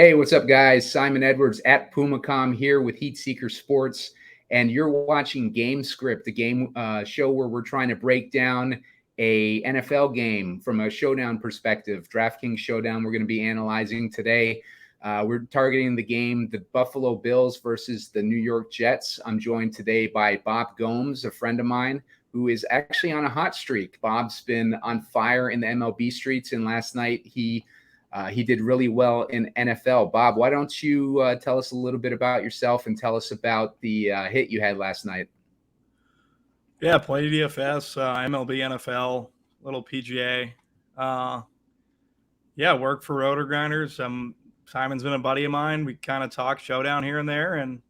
Hey, what's up, guys? Simon Edwards at Pumacom here with Heat Seeker Sports, and you're watching Gamescript, the game show where we're trying to break down a NFL game from a showdown perspective. DraftKings Showdown we're going to be analyzing today. We're targeting the game, the Buffalo Bills versus the New York Jets. I'm joined today by Bob Gomes, a friend of mine, who is actually on a hot streak. Bob's been on fire in the MLB streets, and last night he did really well in NFL. Bob, why don't you tell us a little bit about yourself and tell us about the hit you had last night? Yeah, played DFS, MLB, NFL, little PGA. Work for Rotor Grinders. Simon's been a buddy of mine. We kind of talk showdown here and there and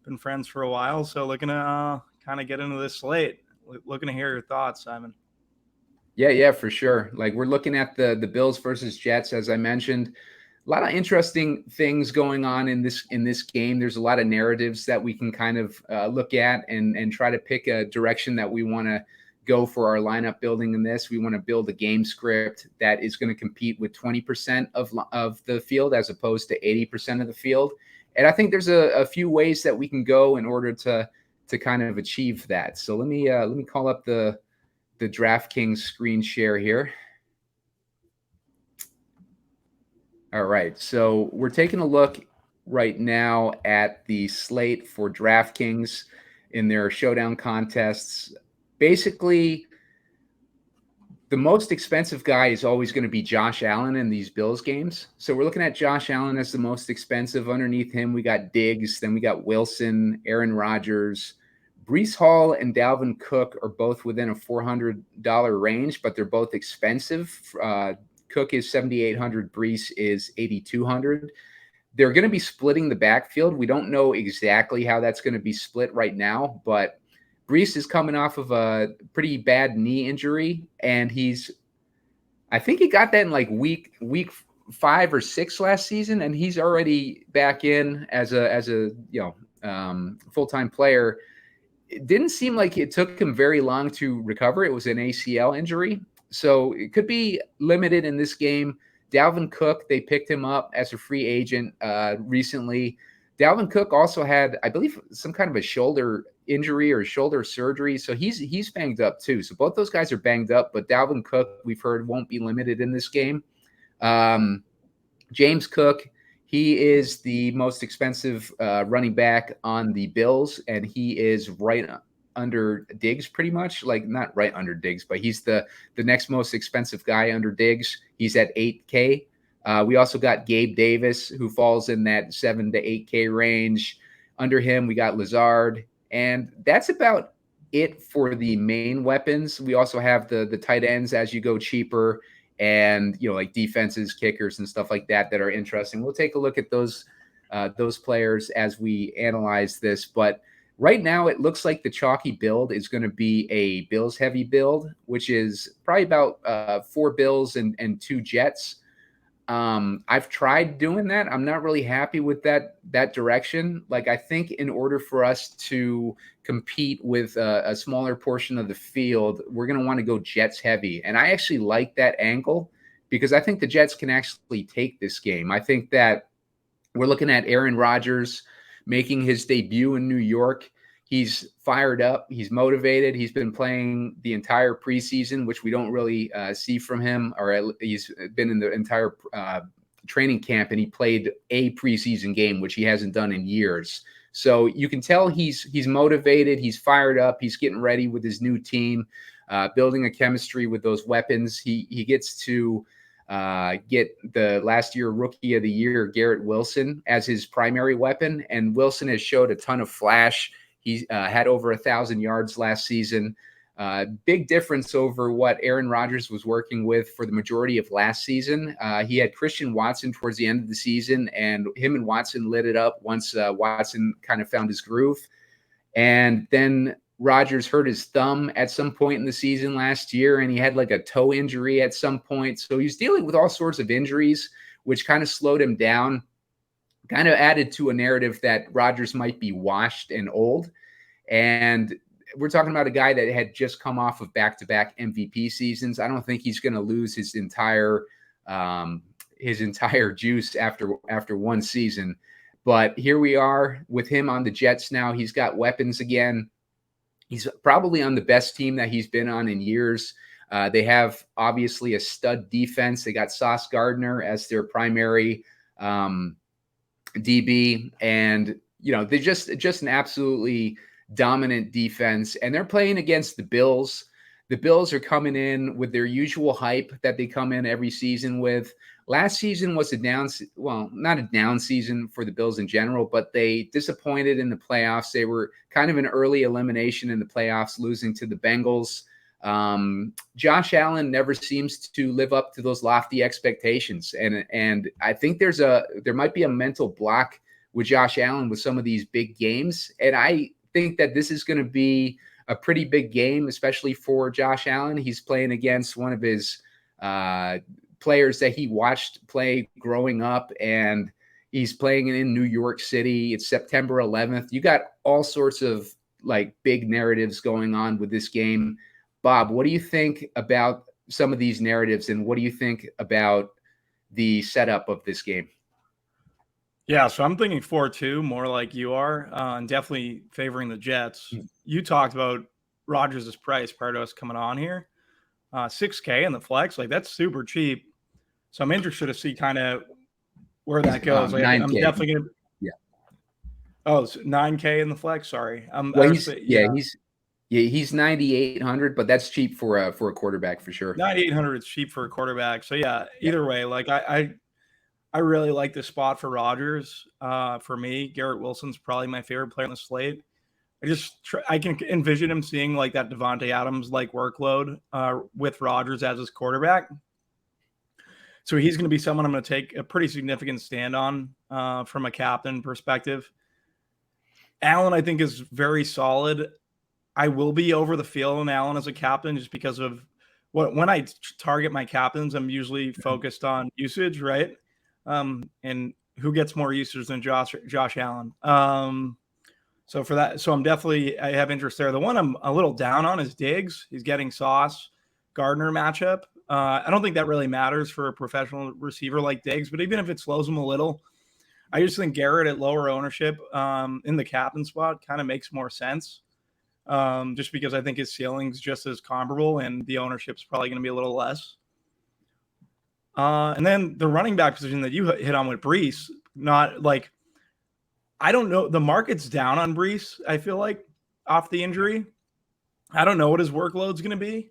been friends for a while. So looking to kind of get into this slate. Looking to hear your thoughts, Simon. Yeah, for sure. Like, we're looking at the Bills versus Jets, as I mentioned. A lot of interesting things going on in this game. There's a lot of narratives that we can kind of look at and try to pick a direction that we want to go for our lineup building in this. We want to build a game script that is going to compete with 20% of the field as opposed to 80% of the field. And I think there's a few ways that we can go in order to kind of achieve that. So let me call up the DraftKings screen share here. All right, so we're taking a look right now at the slate for DraftKings in their showdown contests. Basically, the most expensive guy is always going to be Josh Allen in these Bills games. So we're looking at Josh Allen as the most expensive. Underneath him, we got Diggs, then we got Wilson, Aaron Rodgers. Breece Hall and Dalvin Cook are both within a $400 range, but they're both expensive. Cook is $7,800. Breece is $8,200. They're going to be splitting the backfield. We don't know exactly how that's going to be split right now, but Breece is coming off of a pretty bad knee injury, and I think he got that in like week 5 or 6 last season, and he's already back in as a full-time player. It didn't seem like it took him very long to recover. It was an ACL injury, so it could be limited in this game. Dalvin Cook, they picked him up as a free agent recently. Dalvin Cook also had, I believe, some kind of a shoulder injury or shoulder surgery, so he's banged up too. So both those guys are banged up, but Dalvin Cook, we've heard, won't be limited in this game. James Cook, he is the most expensive running back on the Bills, and he is right under Diggs pretty much. Like, not right under Diggs, but he's the next most expensive guy under Diggs. He's at $8K. We also got Gabe Davis, who falls in that $7 to $8K range. Under him, we got Lazard, and that's about it for the main weapons. We also have the tight ends as you go cheaper, and like defenses, kickers, and stuff like that are interesting. We'll take a look at those players as we analyze this. But right now, it looks like the chalky build is going to be a Bills heavy build, which is probably about 4 Bills and 2 Jets. I've tried doing that. I'm not really happy with that direction. Like, I think in order for us to compete with a smaller portion of the field, we're going to want to go Jets heavy. And I actually like that angle because I think the Jets can actually take this game. I think that we're looking at Aaron Rodgers making his debut in New York. He's fired up. He's motivated. He's been playing the entire preseason, which we don't really see from him, or he's been in the entire training camp, and he played a preseason game, which he hasn't done in years. So you can tell he's motivated. He's fired up. He's getting ready with his new team, building a chemistry with those weapons. He gets to get the last year Rookie of the Year, Garrett Wilson, as his primary weapon, and Wilson has showed a ton of flash. He had over 1,000 yards last season. Big difference over what Aaron Rodgers was working with for the majority of last season. He had Christian Watson towards the end of the season, and him and Watson lit it up once Watson kind of found his groove. And then Rodgers hurt his thumb at some point in the season last year, and he had like a toe injury at some point. So he's dealing with all sorts of injuries, which kind of slowed him down. Kind of added to a narrative that Rodgers might be washed and old. And we're talking about a guy that had just come off of back-to-back MVP seasons. I don't think he's going to lose his entire his entire juice after one season. But here we are with him on the Jets now. He's got weapons again. He's probably on the best team that he's been on in years. They have obviously a stud defense. They got Sauce Gardner as their primary DB, and they're just an absolutely dominant defense. And they're playing against the Bills. The Bills are coming in with their usual hype that they come in every season with. Last season was not a down season for the Bills in general, but they disappointed in the playoffs. They were kind of an early elimination in the playoffs, losing to the Bengals. Josh Allen never seems to live up to those lofty expectations. And I think there might be a mental block with Josh Allen with some of these big games. And I think that this is going to be a pretty big game, especially for Josh Allen. He's playing against one of his players that he watched play growing up, and he's playing in New York City. It's September 11th. You got all sorts of like big narratives going on with this game. Bob, what do you think about some of these narratives, and what do you think about the setup of this game? Yeah, so I'm thinking 4-2, more like you are, and definitely favoring the Jets. You talked about Rodgers' price prior to us coming on here. $6K in the flex, like that's super cheap. So I'm interested to see kind of where that goes. Like, I'm definitely going to – yeah. Oh, it's $9K in the flex? Sorry. He's 9,800, but that's cheap for a quarterback for sure. 9,800 is cheap for a quarterback. So yeah, either way, like I really like this spot for Rodgers. For me, Garrett Wilson's probably my favorite player on the slate. I can envision him seeing like that Devontae Adams like workload with Rodgers as his quarterback. So he's going to be someone I'm going to take a pretty significant stand on from a captain perspective. Allen, I think, is very solid. I will be over the field on Allen as a captain just because of when I target my captains, I'm usually focused on usage, right? And who gets more usage than Josh Allen. So for that, I have interest there. The one I'm a little down on is Diggs. He's getting Sauce Gardner matchup. I don't think that really matters for a professional receiver like Diggs, but even if it slows him a little, I just think Garrett at lower ownership in the captain spot kind of makes more sense. Just because I think his ceiling's just as comparable and the ownership's probably going to be a little less. And then the running back position that you hit on with Breece, not like, I don't know. The market's down on Breece, I feel like, off the injury. I don't know what his workload's going to be,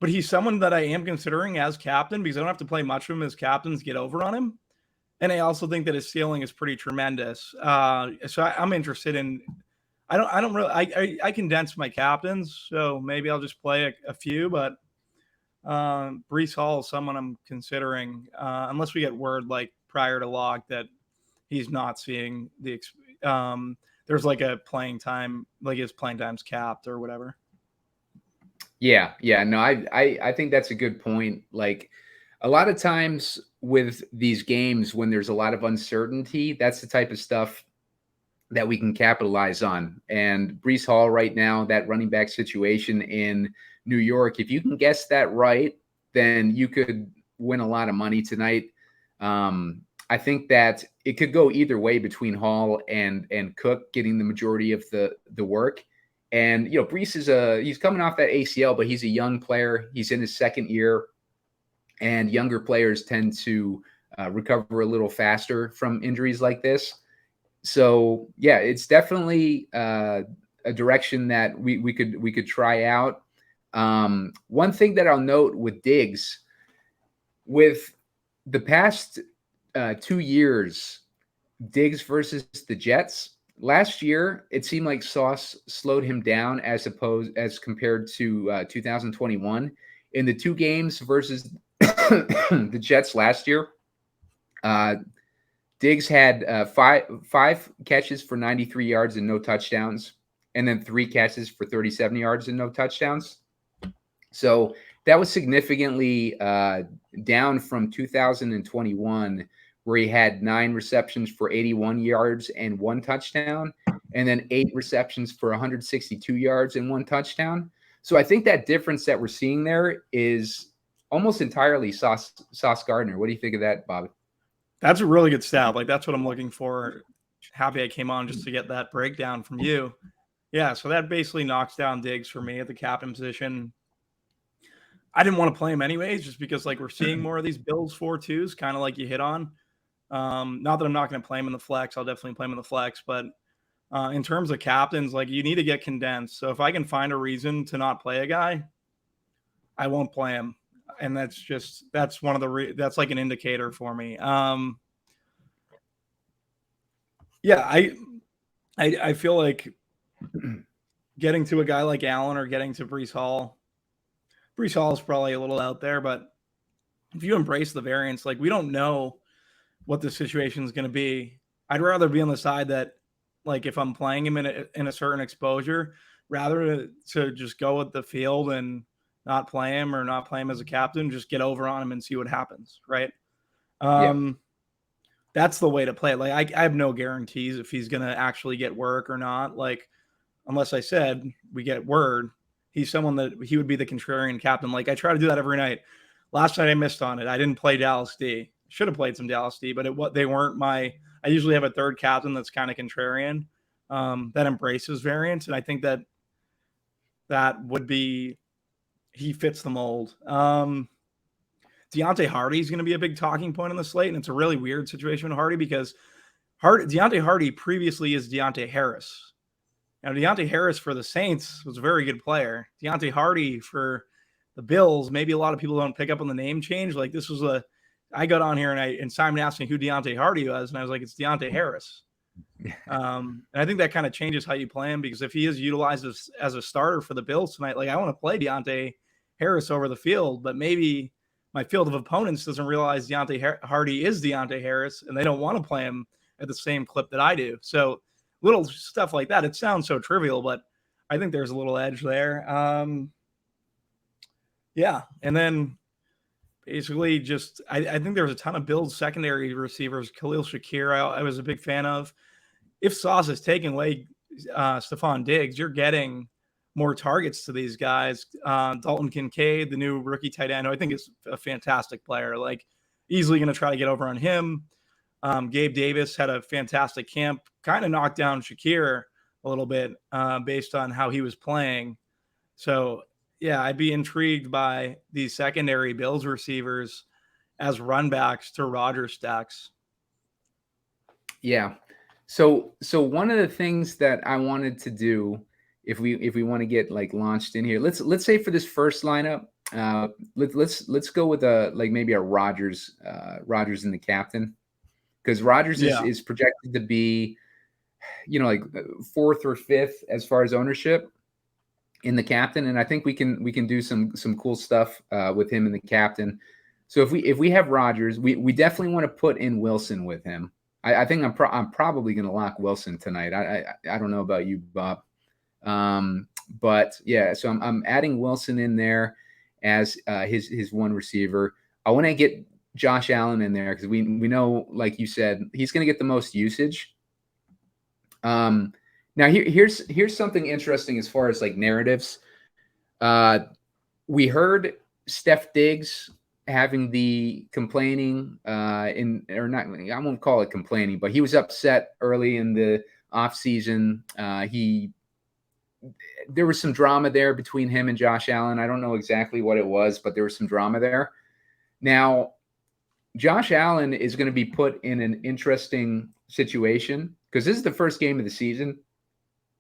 but he's someone that I am considering as captain because I don't have to play much of him as captains get over on him. And I also think that his ceiling is pretty tremendous. So I'm interested in, I condense my captains, so maybe I'll just play a few, but Breece Hall is someone I'm considering, unless we get word like prior to lock that he's not seeing there's like a playing time, like his playing time's capped or whatever. Yeah. No, I think that's a good point. Like a lot of times with these games, when there's a lot of uncertainty, that's the type of stuff that we can capitalize on. And Breece Hall right now, that running back situation in New York, if you can guess that right, then you could win a lot of money tonight. I think that it could go either way between Hall and Cook getting the majority of the work. And, Breece he's coming off that ACL, but he's a young player. He's in his second year, and younger players tend to recover a little faster from injuries like this. So yeah, it's definitely a direction that we could try out. One thing that I'll note with Diggs, with the past 2 years, Diggs versus the Jets. Last year, it seemed like Sauce slowed him down as compared to 2021. In the 2 games versus the Jets last year, Diggs had five catches for 93 yards and no touchdowns, and then 3 catches for 37 yards and no touchdowns. So that was significantly down from 2021, where he had 9 receptions for 81 yards and 1 touchdown, and then 8 receptions for 162 yards and 1 touchdown. So I think that difference that we're seeing there is almost entirely Sauce Gardner. What do you think of that, Bobby? That's a really good stat. Like, that's what I'm looking for. Happy I came on just to get that breakdown from you. Yeah, so that basically knocks down Diggs for me at the captain position. I didn't want to play him anyways, just because like we're seeing more of these Bills 4-2s, kind of like you hit on. Not that I'm not going to play him in the flex. I'll definitely play him in the flex. But in terms of captains, like you need to get condensed. So if I can find a reason to not play a guy, I won't play him. And that's one of the that's like an indicator for me. Yeah, I feel like getting to a guy like Allen or getting to Breece Hall is probably a little out there, but if you embrace the variance, like we don't know what the situation is going to be. I'd rather be on the side that, like, if I'm playing him in a certain exposure, rather to just go with the field and not play him or not play him as a captain, just get over on him and see what happens, right? That's the way to play it. Like, I have no guarantees if he's going to actually get work or not. Like, unless I said we get word, he's someone that he would be the contrarian captain. Like, I try to do that every night. Last night I missed on it. I didn't play Dallas D. Should have played some Dallas D, but they weren't my. I usually have a third captain that's kind of contrarian, that embraces variance, and I think that would be he fits the mold. Deontay Hardy is going to be a big talking point on the slate, and it's a really weird situation with Hardy because Deontay Hardy previously is Deontay Harris. Now, Deontay Harris for the Saints was a very good player. Deontay Hardy for the Bills, maybe a lot of people don't pick up on the name change. Like, this was I got on here and Simon asked me who Deontay Hardy was, and I was like, it's Deontay Harris. And I think that kind of changes how you play him, because if he is utilized as a starter for the Bills tonight, like, I want to play Deontay Harris over the field, but maybe my field of opponents doesn't realize Deontay Hardy is Deontay Harris, and they don't want to play him at the same clip that I do. So little stuff like that. It sounds so trivial, but I think there's a little edge there. Yeah. And then basically just, I think there's a ton of Bills secondary receivers. Khalil Shakir, I was a big fan of. If Sauce is taking away Stephon Diggs, you're getting more targets to these guys. Dalton Kincaid, the new rookie tight end, who I think is a fantastic player, like easily going to try to get over on him. Gabe Davis had a fantastic camp, kind of knocked down Shakir a little bit based on how he was playing. So, yeah, I'd be intrigued by these secondary Bills receivers as runbacks to Rodgers stacks. Yeah. So one of the things that I wanted to do, if we want to get like launched in here, let's say for this first lineup, let's go with maybe a Rodgers in the captain, because Rodgers is projected to be, like fourth or fifth as far as ownership in the captain, and I think we can do some cool stuff with him in the captain. So if we have Rodgers, we definitely want to put in Wilson with him. I think I'm probably going to lock Wilson tonight. I don't know about you, Bob. But yeah, so I'm adding Wilson in there as his one receiver. I want to get Josh Allen in there because we know, like you said, he's going to get the most usage. Now here's something interesting as far as like narratives. We heard Steph Diggs having the complaining or not, I won't call it complaining, but he was upset early in the offseason. There was some drama there between him and Josh Allen. I don't know exactly what it was, but there was some drama there. Now, Josh Allen is going to be put in an interesting situation because this is the first game of the season.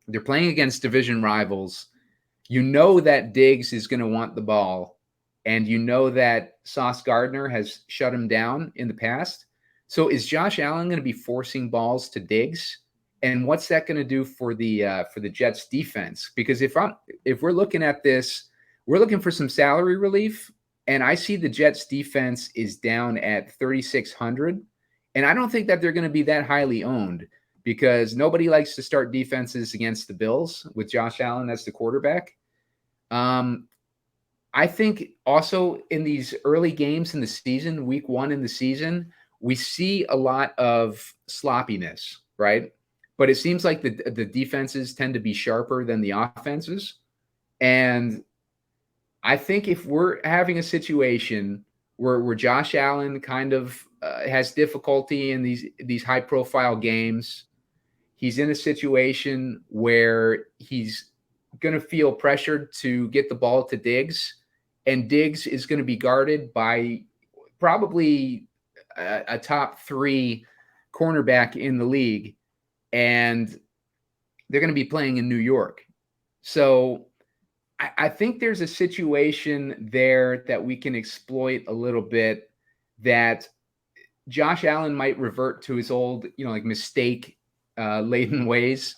They're playing against division rivals. You know that Diggs is going to want the ball, and you know that Sauce Gardner has shut him down in the past. So is Josh Allen going to be forcing balls to Diggs? And what's that going to do for the Jets defense? Because if we're looking at this, we're looking for some salary relief, and I see the Jets defense is down at 3,600, and I don't think that they're going to be that highly owned because nobody likes to start defenses against the Bills with Josh Allen as the quarterback. I think also in these early games in the season, week one in the season, we see a lot of sloppiness, right? But it seems like the defenses tend to be sharper than the offenses. And I think if we're having a situation where Josh Allen kind of has difficulty in these high profile games, he's in a situation where he's going to feel pressured to get the ball to Diggs, and Diggs is going to be guarded by probably a top 3 cornerback in the league, and they're going to be playing in New York. So I think there's a situation there that we can exploit a little bit, that Josh Allen might revert to his old, like mistake laden ways,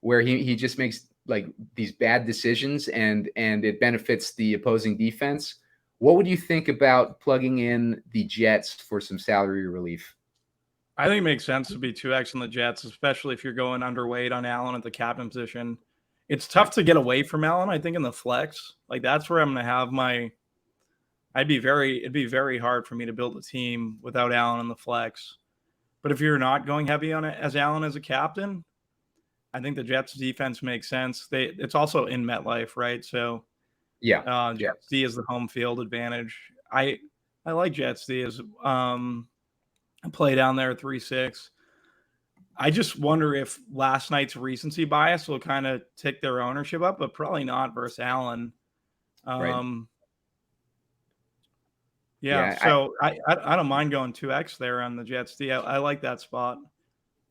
where he just makes like these bad decisions and it benefits the opposing defense. What would you think about plugging in the Jets for some salary relief? I think it makes sense to be 2x on the Jets, especially if you're going underweight on Allen at the captain position. It's tough to get away from Allen, I think, in the flex. Like, that's where I'm going to have my – it'd be very hard for me to build a team without Allen in the flex. But if you're not going heavy on it as Allen as a captain, I think the Jets defense makes sense. It's also in MetLife, right? So Jets D is the home field advantage. I like Jets D as play down there at 3-6. I just wonder if last night's recency bias will kind of tick their ownership up, but probably not versus Allen. Right. So I don't mind going 2x there on the Jets D. I like that spot.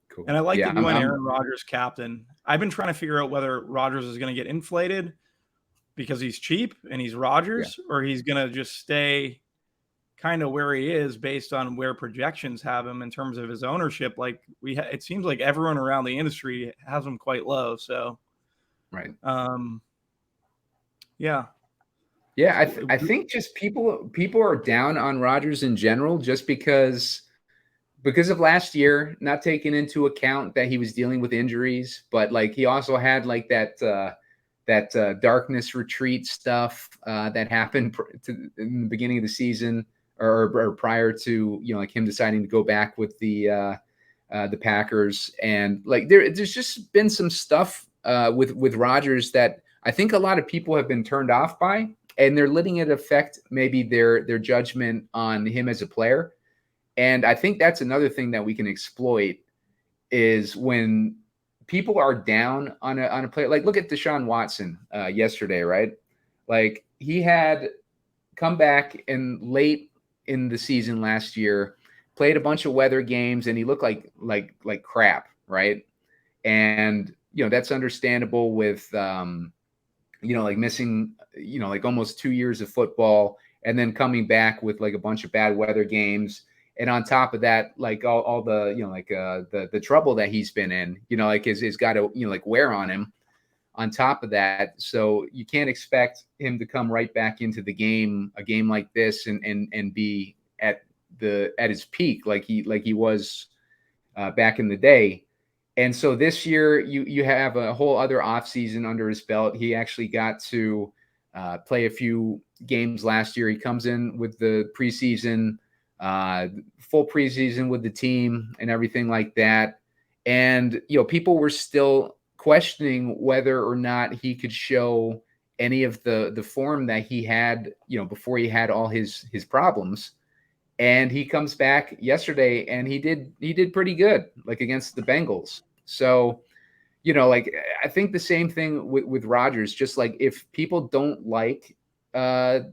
Cool. And I like that you went Aaron Rodgers captain. I've been trying to figure out whether Rodgers is going to get inflated because he's cheap and he's Rodgers, or he's going to just stay kind of where he is based on where projections have him in terms of his ownership. Like it seems like everyone around the industry has him quite low. So, right. Yeah. I think just people are down on Rodgers in general, just because of last year, not taking into account that he was dealing with injuries, but like he also had like that darkness retreat stuff that happened in the beginning of the season, or prior to like him deciding to go back with the Packers, and like there's just been some stuff with Rodgers that I think a lot of people have been turned off by, and they're letting it affect maybe their judgment on him as a player. And I think that's another thing that we can exploit, is when people are down on a player. Like, look at Deshaun Watson yesterday, right? Like, he had come back in late in the season last year, played a bunch of weather games, and he looked like crap, right? And that's understandable with like missing like almost 2 years of football, and then coming back with like a bunch of bad weather games. And on top of that, like all the the trouble that he's been in, like is got to like wear on him. On top of that, so you can't expect him to come right back into a game like this and be at his peak like he was back in the day. And so this year you have a whole other offseason under his belt. He actually got to play a few games last year. He comes in with the preseason. Full preseason with the team and everything like that. And, people were still questioning whether or not he could show any of the form that he had, before he had all his problems. And he comes back yesterday and he did pretty good, like against the Bengals. So, like I think the same thing with Rodgers, just like if people don't like a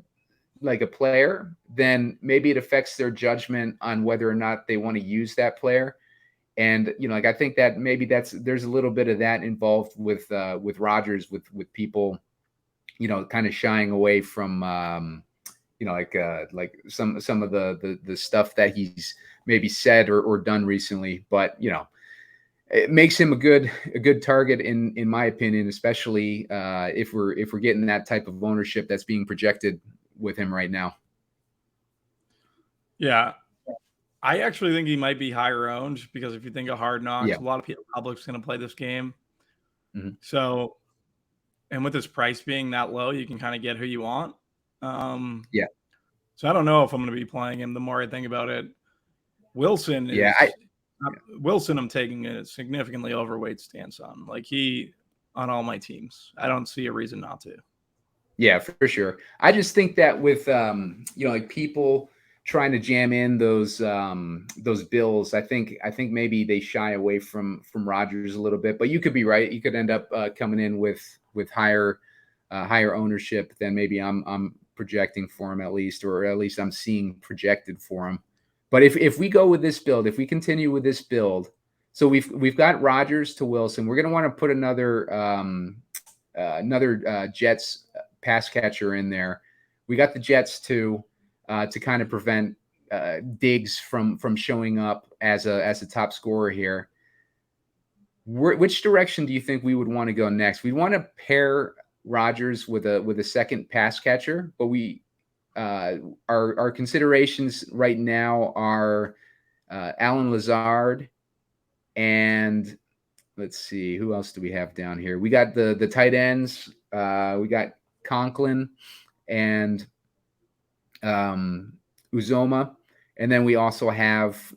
player, then maybe it affects their judgment on whether or not they want to use that player. And like I think that maybe there's a little bit of that involved with Rodgers, with people kind of shying away from like some of the stuff that he's maybe said or done recently. But it makes him a good target in my opinion, especially if we're getting that type of ownership that's being projected with him right now. Yeah, I actually think he might be higher owned, because if you think of Hard Knocks, a lot of people, public's going to play this game. Mm-hmm. So, and with his price being that low, you can kind of get who you want. So I don't know if I'm going to be playing him the more I think about it. Wilson is Wilson I'm taking a significantly overweight stance on. Like on all my teams. I don't see a reason not to. Yeah, for sure. I just think that with like people trying to jam in those bills, I think maybe they shy away from Rodgers a little bit. But you could be right. You could end up coming in with higher ownership than maybe I'm projecting for him, at least, or at least I'm seeing projected for him. But if we go with this build, if we continue with this build, so we've got Rodgers to Wilson. We're going to want to put another Jets pass catcher in there. We got the Jets to kind of prevent Diggs from showing up as a top scorer here. Which direction do you think we would want to go next? We want to pair Rodgers with a second pass catcher, but our considerations right now are Alan Lazard, and let's see, who else do we have down here? We got the tight ends. We got Conklin and Uzoma, and then we also have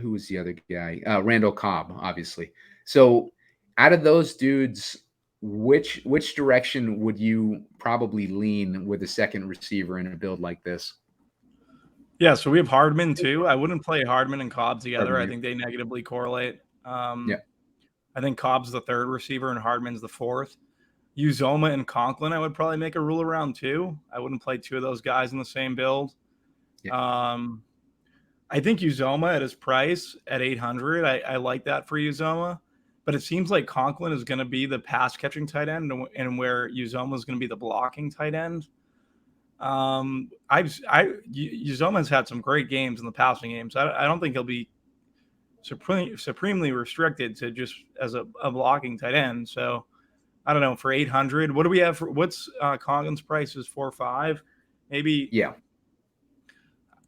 who was the other guy? Randall Cobb, obviously. So out of those dudes, which direction would you probably lean with a second receiver in a build like this? Yeah, so we have Hardman too. I wouldn't play Hardman and Cobb together. Hardman. I think they negatively correlate. Yeah. I think Cobb's the third receiver and Hardman's the fourth. Uzoma and Conklin, I would probably make a rule around too. I wouldn't play two of those guys in the same build. Yeah. I think Uzoma at his price at 800, I like that for Uzoma. But it seems like Conklin is going to be the pass catching tight end, and where Uzoma is going to be the blocking tight end. Uzoma's had some great games in the passing games. I don't think he'll be supremely restricted to just as a blocking tight end. So I don't know, for 800, what do we have for what's Conglin's price is 4.5? Maybe. Yeah.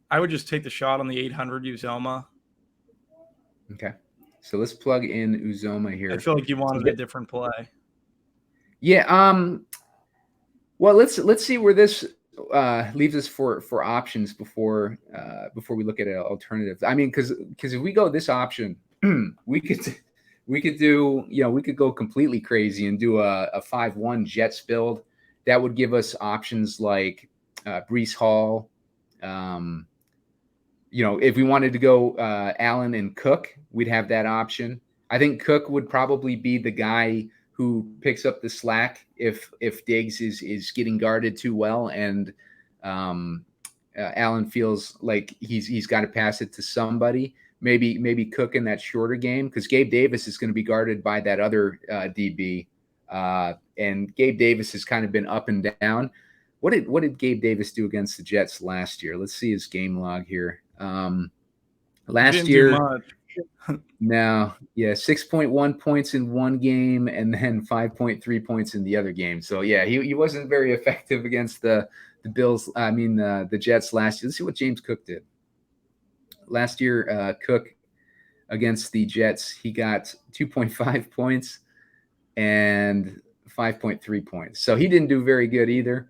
I would just take the shot on the 800 Uzoma. Okay. So let's plug in Uzoma here. I feel like you wanted a different play. Yeah. Well, let's see where this leaves us for options before we look at alternatives. I mean, because if we go this option, we could do, we could go completely crazy and do a 5-1 Jets build. That would give us options like Breece Hall. If we wanted to go Allen and Cook, we'd have that option. I think Cook would probably be the guy who picks up the slack if Diggs is getting guarded too well, and Allen feels like he's got to pass it to somebody. Maybe Cook in that shorter game, because Gabe Davis is going to be guarded by that other DB, and Gabe Davis has kind of been up and down. What did Gabe Davis do against the Jets last year? Let's see his game log here. Last year, no, yeah, 6.1 points in one game and then 5.3 points in the other game. So yeah, he wasn't very effective against the Bills. I mean the Jets last year. Let's see what James Cook did last year. Cook against the Jets, he got 2.5 points and 5.3 points. So he didn't do very good either.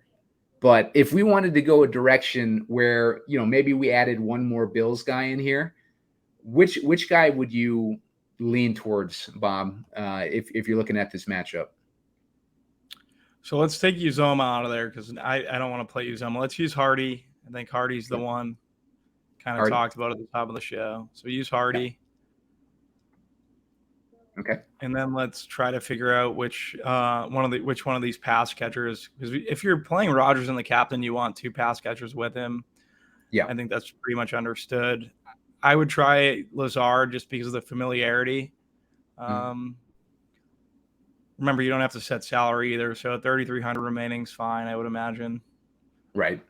But if we wanted to go a direction where, maybe we added one more Bills guy in here, which guy would you lean towards, Bob, if you're looking at this matchup? So let's take Uzoma out of there because I don't want to play Uzoma. Let's use Hardy. I think Hardy's the one kind of talked about at the top of the show. So use Hardy. Okay. And then let's try to figure out which one of these pass catchers, because if you're playing Rodgers and the captain, you want two pass catchers with him. Yeah, I think that's pretty much understood. I would try Lazard just because of the familiarity. Remember, you don't have to set salary either, so 3,300 remaining is fine, I would imagine. Right.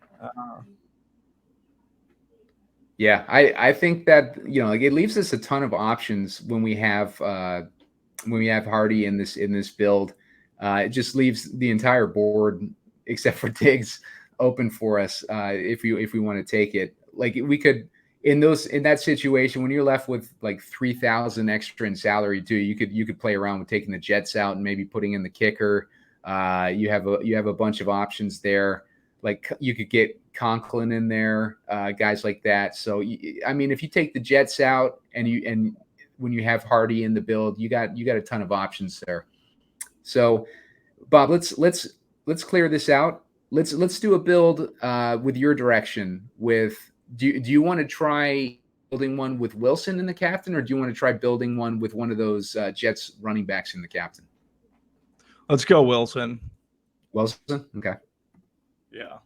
Yeah, I think that it leaves us a ton of options when we have Hardy in this build. It just leaves the entire board except for Diggs open for us if we want to take it. Like we could in that situation when you're left with like 3,000 extra in salary too, you could play around with taking the Jets out and maybe putting in the kicker. You have a bunch of options there. Like you could get Conklin in there, guys like that. So I mean, if you take the Jets out and when you have Hardy in the build, you got a ton of options there. So, Bob, let's clear this out. let's do a build with your direction. Do you want to try building one with Wilson in the captain, or do you want to try building one with one of those Jets running backs in the captain? Let's go Wilson. Wilson, okay. Yeah.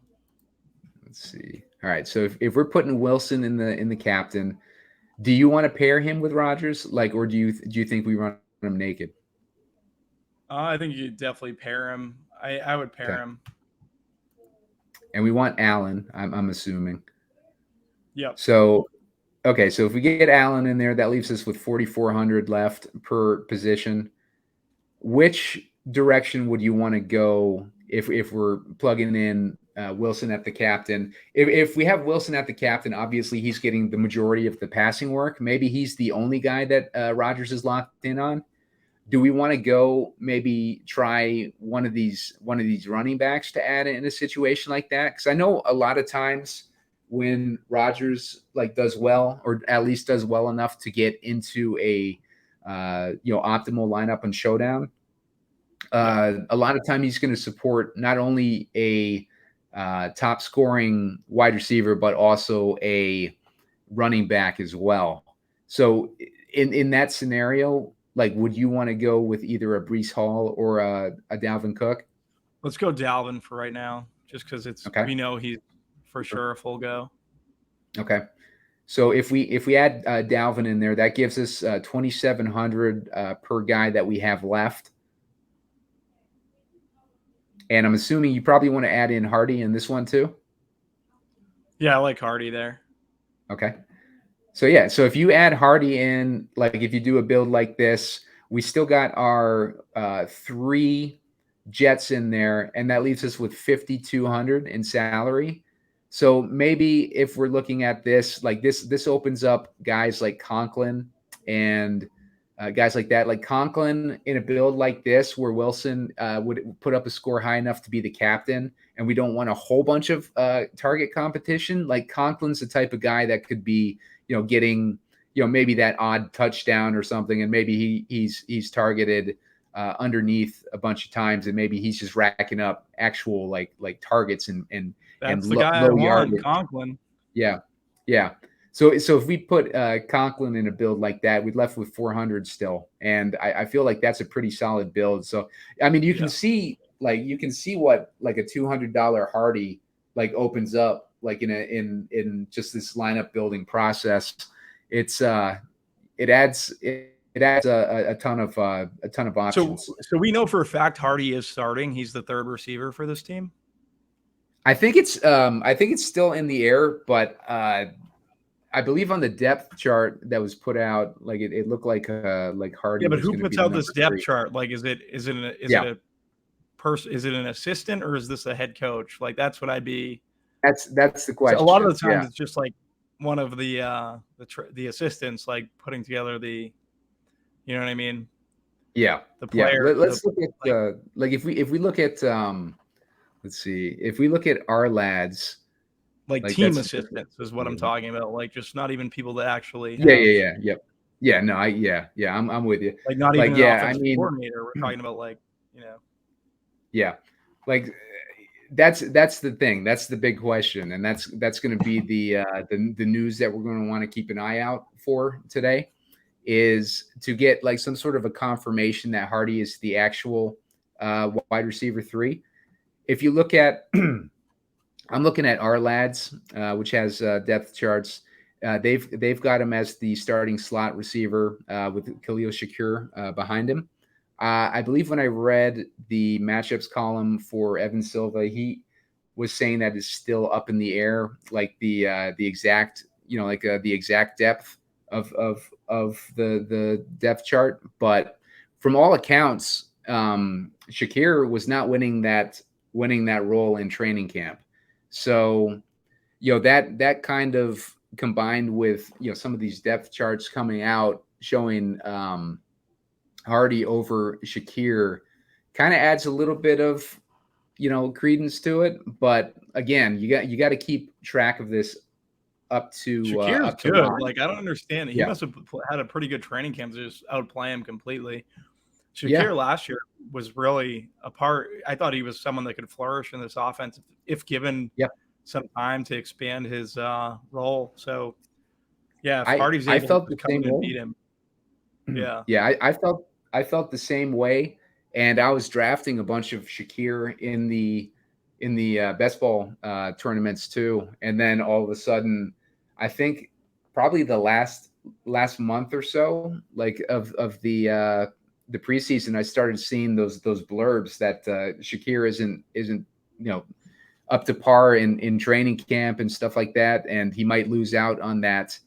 Let's see. All right, so if we're putting Wilson in the captain, do you want to pair him with Rodgers, or do you think we run him naked? I think you definitely pair him. I would pair him. And we want Allen, I'm assuming. Yep. So, okay, so if we get Allen in there, that leaves us with 4,400 left per position. Which direction would you want to go if we're plugging in Wilson at the captain? If we have Wilson at the captain, obviously he's getting the majority of the passing work. Maybe he's the only guy that Rodgers is locked in on. Do we want to go maybe try one of these running backs to add in a situation like that? Because I know a lot of times when Rodgers does well, or at least does well enough to get into a optimal lineup on Showdown, a lot of time he's going to support not only a top scoring wide receiver, but also a running back as well. So in that scenario, would you want to go with either a Breece Hall or a Dalvin Cook? Let's go Dalvin for right now, just because we know he's for sure a full go. Okay. So if we add Dalvin in there, that gives us 2,700 per guy that we have left. And I'm assuming you probably want to add in Hardy in this one too? Yeah, I like Hardy there. Okay. So yeah, so if you add Hardy in, if you do a build like this, we still got our 3 Jets in there, and that leaves us with 5,200 in salary. So maybe if we're looking at this, this opens up guys like Conklin and guys like that. Like Conklin in a build like this, where Wilson would put up a score high enough to be the captain, and we don't want a whole bunch of target competition. Like Conklin's the type of guy that could be, getting, maybe that odd touchdown or something, and maybe he's targeted underneath a bunch of times, and maybe he's just racking up actual like targets and that's the guy I want, Conklin. Yeah. So if we put Conklin in a build like that, we'd left with 400 still, and I feel like that's a pretty solid build. So I mean, you can see what a $200 Hardy opens up in just this lineup building process. It adds a ton of options. So we know for a fact Hardy is starting. He's the third receiver for this team. I think it's still in the air, but I believe on the depth chart that was put out, it looked like Hardy. Yeah, but who puts out this depth chart? Is it an assistant, or is this a head coach? That's what I'd be. That's the question. So a lot of the times it's just one of the assistants putting together the, you know what I mean? Yeah. The player. Yeah. Let's look at if we look at let's see, if we look at our lads. Team assistants is what I'm talking about. Just not even people that actually. Yep. Yeah. No. I'm with you. Not even an offensive coordinator. We're talking about Yeah. That's the thing. That's the big question, and that's going to be the news that we're going to want to keep an eye out for today, is to get some sort of a confirmation that Hardy is the actual wide receiver 3. If you look at, I'm looking at our lads, which has depth charts. They've got him as the starting slot receiver with Khalil Shakir behind him. I believe when I read the matchups column for Evan Silva, he was saying that it's still up in the air, the exact, the exact depth of the depth chart. But from all accounts, Shakir was not winning that role in training camp. So, that kind of combined with, some of these depth charts coming out showing Hardy over Shakir kind of adds a little bit of, credence to it. But again, you got to keep track of this up to Shakir's good. I don't understand it. He Yeah. must have had a pretty good training camp to just outplay him completely. Yeah. Shakir last year was really a part. I thought he was someone that could flourish in this offense if given Yep. some time to expand his role. So, yeah, if I Hardy's I able to felt the come same in and way. beat him, yeah. Yeah, I felt the same way, and I was drafting a bunch of Shakir in the best ball tournaments too, and then all of a sudden, I think probably the last month or so, like of the preseason, I started seeing those blurbs that Shakir isn't up to par in training camp and stuff like that, and he might lose out on that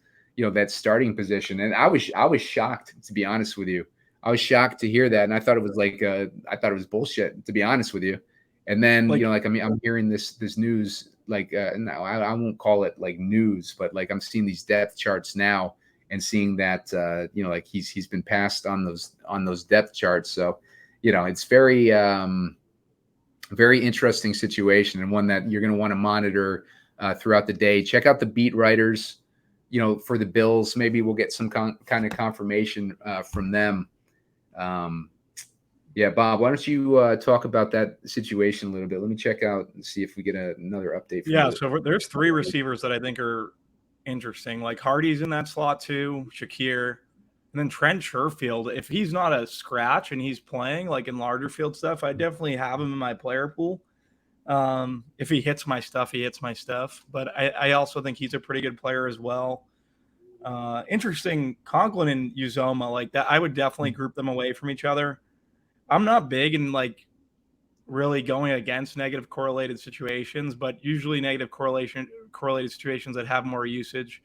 that starting position. And I was shocked, to be honest with you. I was shocked to hear that, and I thought it was I thought it was bullshit, to be honest with you. And then Like, like I'm hearing this news, like no, I won't call it like news, but like I'm seeing these depth charts now and seeing that like he's been passed on those depth charts. So it's very interesting situation, and one that you're going to want to monitor throughout the day. Check out the beat writers, for the Bills. Maybe we'll get some kind of confirmation from them. Yeah, Bob, why don't you talk about that situation a little bit? Let me check out and see if we get another update. yeah, so there's three receivers that I think are interesting. Like Hardy's in that slot too, Shakir, and then Trent Sherfield. If he's not a scratch and he's playing like in larger field stuff, I definitely have him in my player pool. If he hits my stuff, he hits my stuff. But I also think he's a pretty good player as well. Interesting, Conklin and Uzoma, like that. I would definitely group them away from each other. I'm not big in like really going against negative correlated situations, but usually negative correlated situations that have more usage.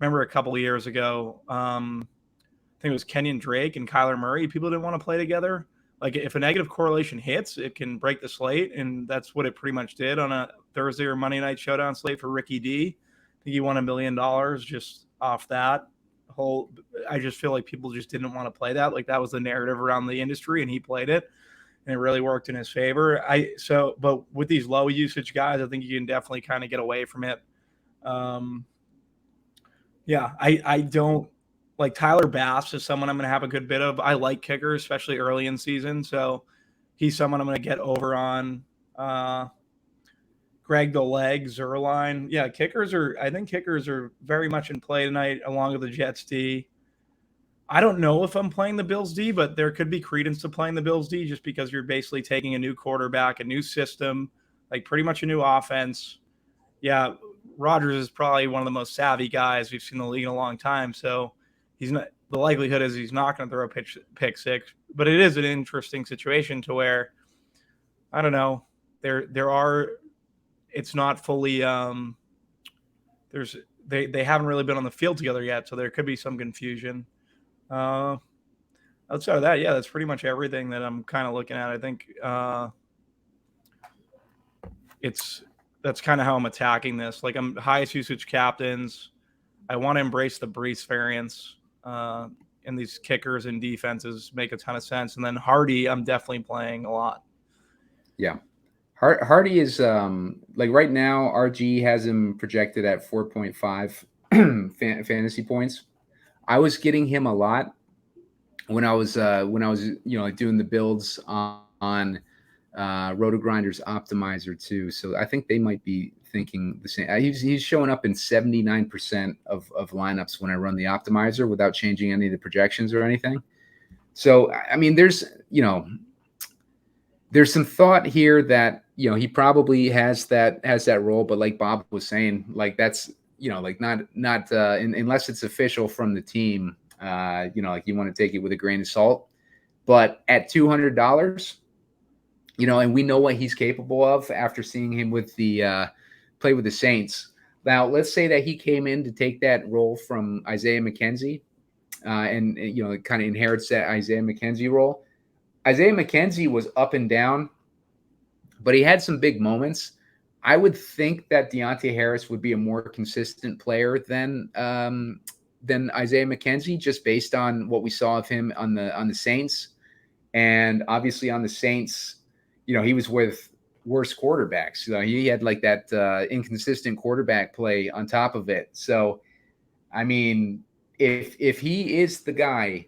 Remember a couple of years ago, I think it was Kenyon Drake and Kyler Murray. People didn't want to play together. Like if a negative correlation hits, it can break the slate, and that's what it pretty much did on a Thursday or Monday night showdown slate for Ricky D. I think he won $1 million just off that whole. I just feel like people just didn't want to play that. Like that was the narrative around the industry, and he played it, and it really worked in his favor. But with these low usage guys, I think you can definitely kind of get away from it. Yeah, I don't like Tyler Bass is someone I'm going to have a good bit of. I like kickers, especially early in season. So he's someone I'm going to get over on. Greg the Leg, Zerline. Yeah, I think kickers are very much in play tonight, along with the Jets D. I don't know if I'm playing the Bills D, but there could be credence to playing the Bills D just because you're basically taking a new quarterback, a new system, like pretty much a new offense. Yeah, Rodgers is probably one of the most savvy guys we've seen in the league in a long time. So he's not. The likelihood is he's not going to throw a pick six. But it is an interesting situation to where I don't know. There are. It's not fully. They haven't really been on the field together yet, so there could be some confusion. Outside of that, yeah, that's pretty much everything that I'm kind of looking at. I think that's kind of how I'm attacking this. Like I'm highest usage captains. I want to embrace the Brees variance, and these kickers and defenses make a ton of sense. And then Hardy, I'm definitely playing a lot. Yeah. Hardy is like right now, RG has him projected at 4.5 fantasy points. I was getting him a lot when I was like doing the builds on RotoGrinders Optimizer too. So I think they might be thinking the same. He's showing up in 79% of lineups when I run the Optimizer without changing any of the projections or anything. So I mean, there's some thought here that he probably has that role, but like Bob was saying, like that's like not unless it's official from the team, like you want to take it with a grain of salt. But at $200, and we know what he's capable of after seeing him with the play with the Saints. Now, let's say that he came in to take that role from Isaiah McKenzie, and kind of inherits that Isaiah McKenzie role. Isaiah McKenzie was up and down, but he had some big moments. I would think that Deontay Harris would be a more consistent player than Isaiah McKenzie, just based on what we saw of him on the Saints, and obviously on the Saints, he was with worse quarterbacks. He had like that inconsistent quarterback play on top of it. So, I mean, if he is the guy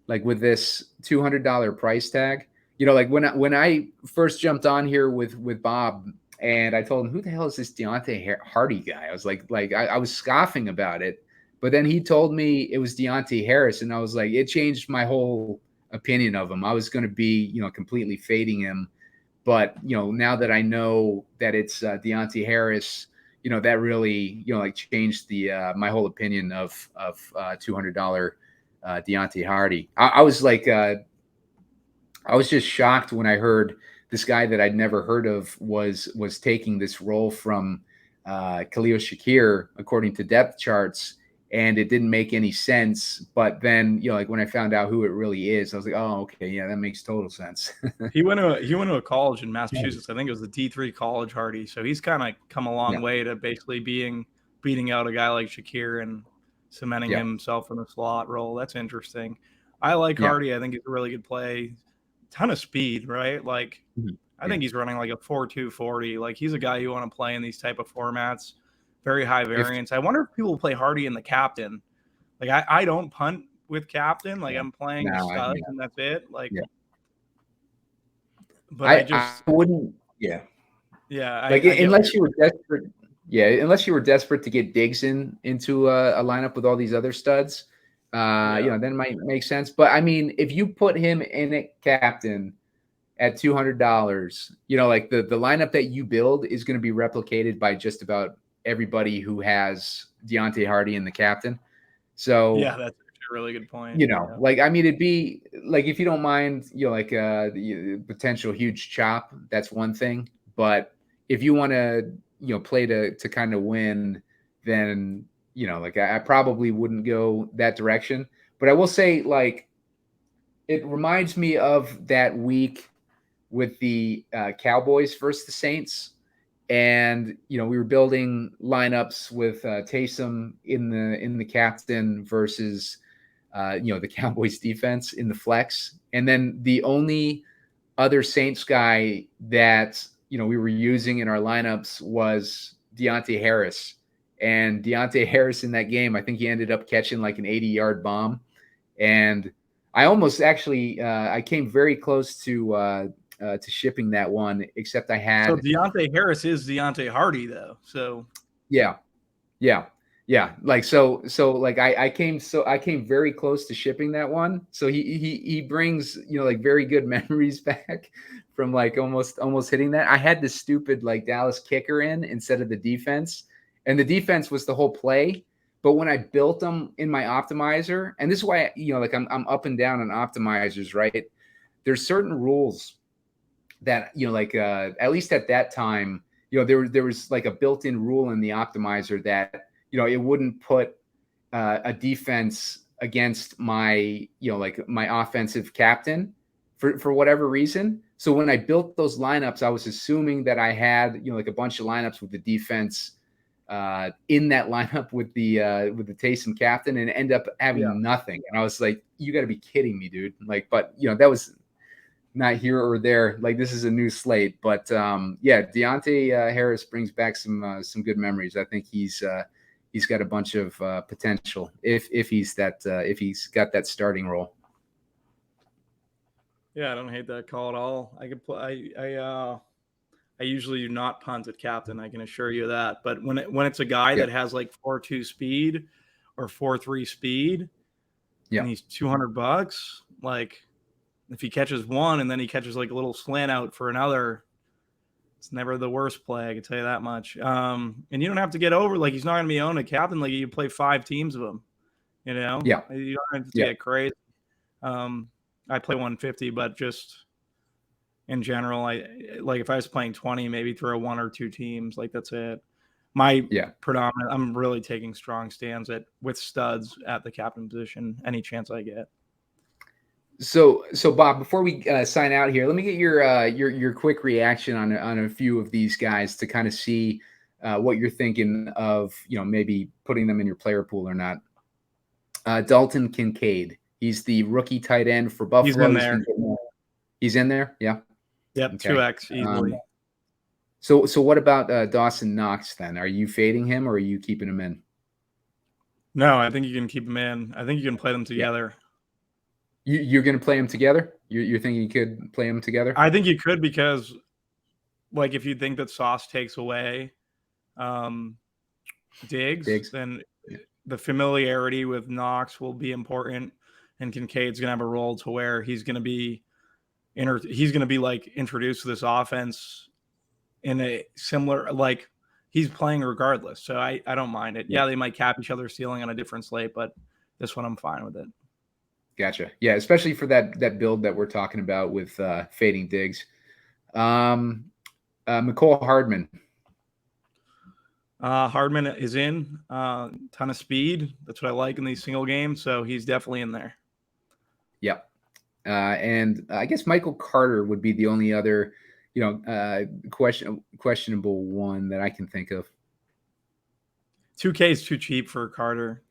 like with this $200 price tag. You know, like when I first jumped on here with Bob, and I told him, who the hell is this Deontay Hardy guy? I was I was scoffing about it, but then he told me it was Deontay Harris, and I was like, it changed my whole opinion of him. I was going to be, you know, completely fading him, but you know, now that I know that it's Deontay Harris, you know, that really, you know, like changed the my whole opinion of $200 Deontay Hardy. I was like, I was just shocked when I heard this guy that I'd never heard of was taking this role from Khalil Shakir according to depth charts, and it didn't make any sense. But then, you know, like when I found out who it really is, I was like, oh, okay, yeah, that makes total sense. He went to a college in Massachusetts. I think it was the D3 college, Hardy. So he's kind of come a long way to basically beating out a guy like Shakir and cementing himself in the slot role. That's interesting. I like Hardy. I think he's a really good play. Ton of speed, right? Like I think he's running like a 4.240. Like he's a guy you want to play in these type of formats. Very high variance. I wonder if people play Hardy in the captain. Like I don't punt with captain. Like I'm playing studs and that's it. Like but I wouldn't. Yeah. Like I unless you were desperate. Yeah, unless you were desperate to get Diggs into a lineup with all these other studs, you know, then it might make sense. But I mean, if you put him in a captain at $200, you know, like the lineup that you build is going to be replicated by just about everybody who has Deontay Hardy in the captain. So yeah, that's a really good point. You know, like I mean, it'd be like if you don't mind, you know, like the potential huge chop, that's one thing. But if you want to, you know, play to kind of win, then you know, like I probably wouldn't go that direction. But I will say, like, it reminds me of that week with the Cowboys versus the Saints. And you know, we were building lineups with Taysom in the captain versus you know, the Cowboys defense in the flex. And then the only other Saints guy that, you know, we were using in our lineups was Deontay Harris. And Deontay Harris in that game, I think he ended up catching like an 80-yard bomb. And I almost actually, I came very close to shipping that one, except I had. So Deontay Harris is Deontay Hardy though. So yeah. Like so like I came very close to shipping that one. So he brings, you know, like very good memories back from like almost hitting that. I had this stupid like Dallas kicker in instead of the defense, and the defense was the whole play. But when I built them in my optimizer, and this is why, you know, like I'm up and down on optimizers, right? There's certain rules that, you know, like at least at that time, you know, there was like a built-in rule in the optimizer that, you know, it wouldn't put a defense against my, you know, like my offensive captain for whatever reason. So when I built those lineups, I was assuming that I had, you know, like a bunch of lineups with the defense in that lineup with the Taysom captain, and end up having nothing. And I was like, you got to be kidding me, dude. Like, but you know, that was not here or there. Like, this is a new slate, but yeah, Deontay Harris brings back some good memories. I think he's got a bunch of potential if he's got that starting role. Yeah, I don't hate that call at all. I could play. I usually do not punt at captain. I can assure you that. But when it's a guy that has like 4.2 speed or 4.3 speed, and he's $200, like if he catches one and then he catches like a little slant out for another, it's never the worst play. I can tell you that much. And you don't have to get over, like, he's not going to be owned a captain. Like, you play 5 teams of him, you know? Yeah. You don't have to get crazy. I play 150, but just in general, I like if I was playing 20, maybe throw 1 or 2 teams. Like, that's it. My predominant, I'm really taking strong stands with studs at the captain position any chance I get. So Bob, before we sign out here, let me get your quick reaction on a few of these guys to kind of see what you're thinking of, you know, maybe putting them in your player pool or not. Dalton Kincaid, he's the rookie tight end for Buffalo. He's in there. He's in there, yeah. Yep, okay. 2x easily. So what about Dawson Knox then? Are you fading him or are you keeping him in? No, I think you can keep him in. I think you can play them together. You're going to play them together? You're thinking you could play them together? I think you could because, like, if you think that Sauce takes away Diggs, then Yeah. the familiarity with Knox will be important, and Kincaid's going to have a role to where he's going to be like introduced to this offense in a similar, like, he's playing regardless. So I don't mind it. Yeah, they might cap each other's ceiling on a different slate, but this one I'm fine with it. Gotcha. Yeah, especially for that build that we're talking about with fading Diggs. McCole Hardman. Hardman is in, ton of speed. That's what I like in these single games. So he's definitely in there. Yep. And I guess Michael Carter would be the only other, questionable one that I can think of. 2K is too cheap for Carter.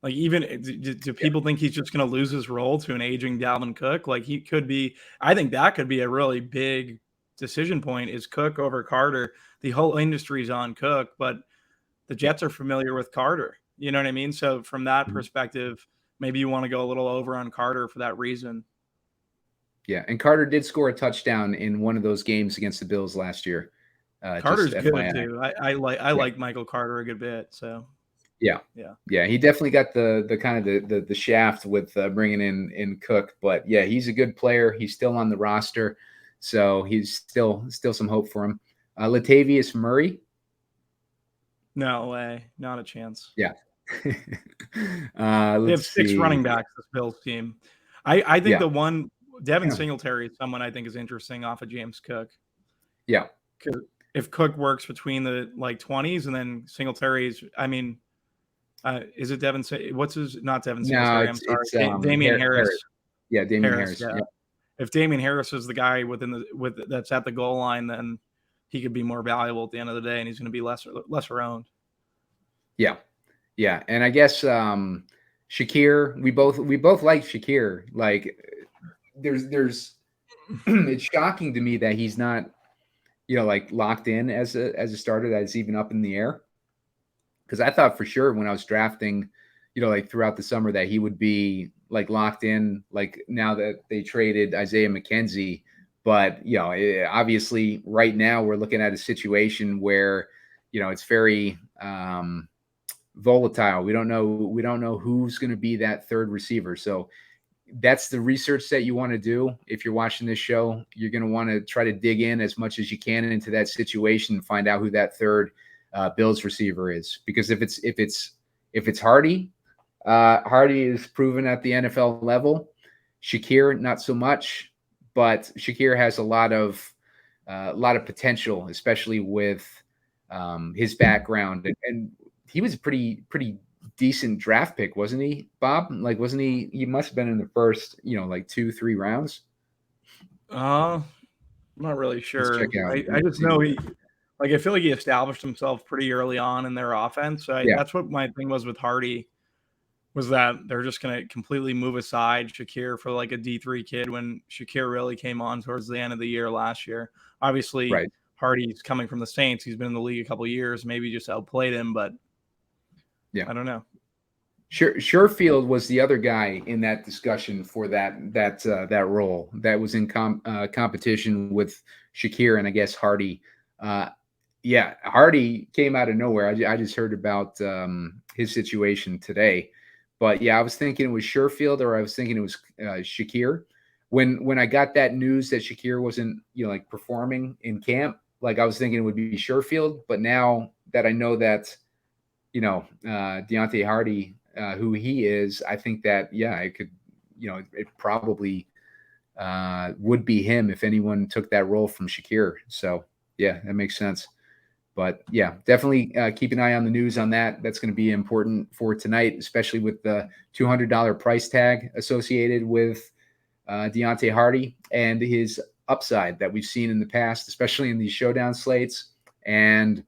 Like, even do people think he's just going to lose his role to an aging Dalvin Cook? Like, he could be. I think that could be a really big decision point. Is Cook over Carter? The whole industry's on Cook, but the Jets are familiar with Carter. You know what I mean? So from that perspective, maybe you want to go a little over on Carter for that reason. Yeah, and Carter did score a touchdown in one of those games against the Bills last year. Carter's good too. I like Michael Carter a good bit. So yeah, he definitely got the kind of the shaft with bringing in Cook, but yeah, he's a good player. He's still on the roster, so he's still some hope for him. Latavius Murray. No way, not a chance. Yeah. They have 6 running backs, this Bills team. I think the one Devin Singletary is someone I think is interesting off of James Cook. Yeah. Because if Cook works between the 20s and then Singletary's, I mean, is it Devin? What's his? Not Devin Singletary. I'm sorry, it's, Damian Harris. Yeah, Damian Harris. Yeah. If Damian Harris is the guy that's at the goal line, then he could be more valuable at the end of the day, and he's going to be lesser owned. Yeah, and I guess Shakir. We both like Shakir. Like, there's it's shocking to me that he's not, locked in as a starter, that's even up in the air. Because I thought for sure when I was drafting, throughout the summer, that he would be locked in, now that they traded Isaiah McKenzie. But, obviously right now we're looking at a situation where, it's very volatile. We don't know who's going to be that third receiver. So that's the research that you want to do. If you're watching this show, you're going to want to try to dig in as much as you can into that situation and find out who that third Bills receiver is. Because if it's Hardy, Hardy is proven at the NFL level. Shakir, not so much, but Shakir has a lot of potential, especially with his background, and he was a pretty decent draft pick, wasn't he, Bob? Wasn't he? He must have been in the first, 2-3 rounds. I'm not really sure. I just know I feel like he established himself pretty early on in their offense. So that's what my thing was with Hardy, was that they're just going to completely move aside Shakir for a D3 kid when Shakir really came on towards the end of the year last year. Obviously, Hardy's coming from the Saints. He's been in the league a couple of years, maybe just outplayed him, but I don't know. Sherfield was the other guy in that discussion for that role that was in competition with Shakir and I guess Hardy. Hardy came out of nowhere. I just heard about his situation today, but I was thinking it was Sherfield, or I was thinking it was Shakir. When I got that news that Shakir wasn't performing in camp, I was thinking it would be Sherfield. But now that I know that Deontay Hardy, who he is, I think that it could, it probably would be him if anyone took that role from Shakir. So that makes sense. But definitely keep an eye on the news on that. That's going to be important for tonight, especially with the $200 price tag associated with Deontay Hardy and his upside that we've seen in the past, especially in these showdown slates. And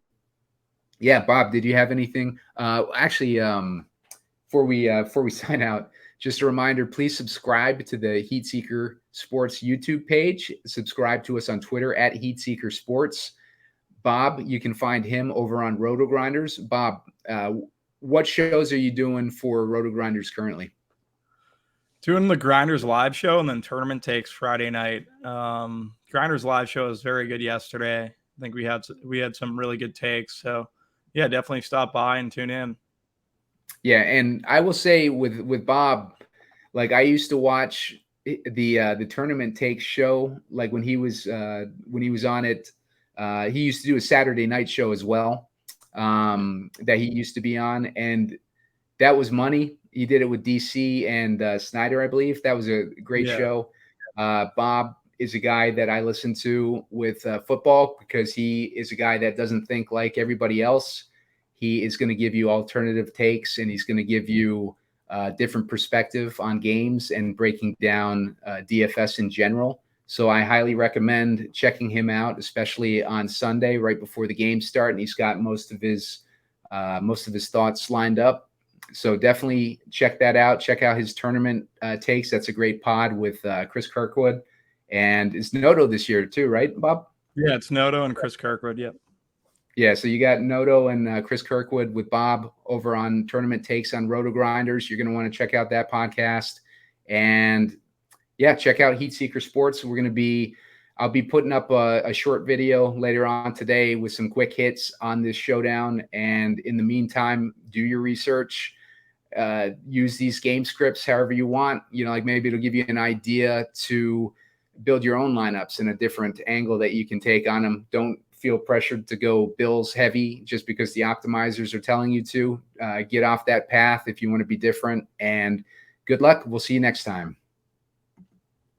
Bob, did you have anything? Actually, before we sign out, just a reminder: please subscribe to the Heat Seeker Sports YouTube page. Subscribe to us on Twitter at Heat Seeker Sports. Bob, you can find him over on Roto Grinders. Bob, what shows are you doing for Roto Grinders currently? Doing the Grinders live show and then tournament takes Friday night. Grinders live show was very good yesterday. I think we had some really good takes. So yeah, definitely stop by and tune in. Yeah, and I will say with Bob, like I used to watch the tournament takes show, like when he was on it. He used to do a Saturday night show as well, that he used to be on, and that was money. He did it with DC and Snyder, I believe. That was a great show. Bob is a guy that I listen to with football because he is a guy that doesn't think like everybody else. He is going to give you alternative takes, and he's going to give you different perspective on games and breaking down DFS in general. So I highly recommend checking him out, especially on Sunday right before the games start. And he's got most of his thoughts lined up. So definitely check that out. Check out his tournament takes. That's a great pod with Chris Kirkwood. And it's Noto this year too, right, Bob? Yeah, it's Noto and Chris Kirkwood. Yep. Yeah, so you got Noto and Chris Kirkwood with Bob over on Tournament Takes on Roto Grinders. You're going to want to check out that podcast. And yeah, check out Heat Seeker Sports. I'll be putting up a short video later on today with some quick hits on this showdown. And in the meantime, do your research. Use these game scripts however you want. Like maybe it'll give you an idea to build your own lineups in a different angle that you can take on them. Don't feel pressured to go Bills heavy just because the optimizers are telling you to. Get off that path if you want to be different. And good luck. We'll see you next time.